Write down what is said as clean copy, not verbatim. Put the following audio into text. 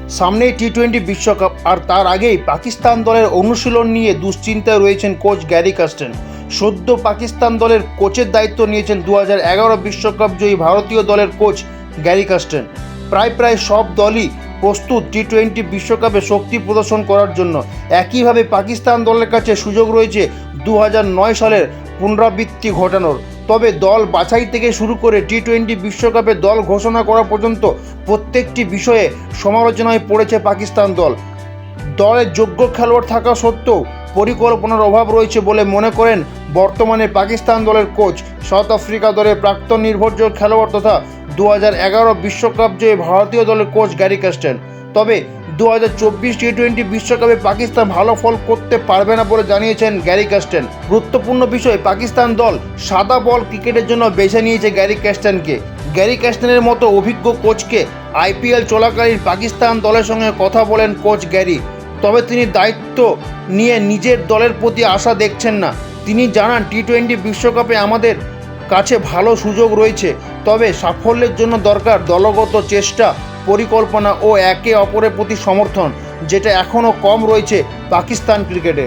সামনেই টি-20 বিশ্বকাপ, আর তার আগেই পাকিস্তান দলের অনুশীলন নিয়ে দুশ্চিন্তায় রয়েছেন কোচ গ্যারি কাস্টেন। সদ্য পাকিস্তান দলের কোচের দায়িত্ব নিয়েছেন 2011 বিশ্বকাপ জয়ী ভারতীয় দলের কোচ গ্যারি কাস্টেন। প্রায় সব দলই প্রস্তুত টি-20 বিশ্বকাপে শক্তি প্রদর্শন করার জন্য। একইভাবে পাকিস্তান দলের কাছে সুযোগ রয়েছে 2009 সালের পুনরাবৃত্তি ঘটানোর। তবে দল বাছাই থেকে শুরু করে টি-20 বিশ্বকাপে দল ঘোষণা করা পর্যন্ত প্রত্যেকটি বিষয়ে সমালোচনায় পড়েছে পাকিস্তান দল। দলের যোগ্য খেলোয়াড় থাকা সত্ত্বেও পরিকল্পনার অভাব রয়েছে বলে মনে করেন বর্তমানে পাকিস্তান দলের কোচ, সাউথ আফ্রিকা দলের প্রাক্তন নির্ভরযোগ্য খেলোয়াড় তথা 2011 বিশ্বকাপ জয়ী ভারতীয় দলের কোচ গ্যারি কাস্টেন। তবে 2024 টি-20 বিশ্বকাপে পাকিস্তান ভালো ফল করতে পারবে না বলে জানিয়েছেন গ্যারি কাস্টেন। গুরুত্বপূর্ণ বিষয়, পাকিস্তান দল সাদা বল ক্রিকেটের জন্য বেছে নিয়েছে গ্যারি কাস্টেনকে। গ্যারি কাস্টেনের মতো অভিজ্ঞ কোচকে আইপিএল চলাকালীন পাকিস্তান দলের সঙ্গে কথা বলেন কোচ গ্যারি। তবে তিনি দায়িত্ব নিয়ে নিজের দলের প্রতি আশা দেখছেন না। তিনি জানান, টি-20 বিশ্বকাপে আমাদের কাছে ভালো সুযোগ রয়েছে, তবে সাফল্যের জন্য দরকার দলগত চেষ্টা, পরিকল্পনা ও একে অপরের প্রতি সমর্থন, যেটা এখনও কম রয়েছে পাকিস্তান ক্রিকেটে।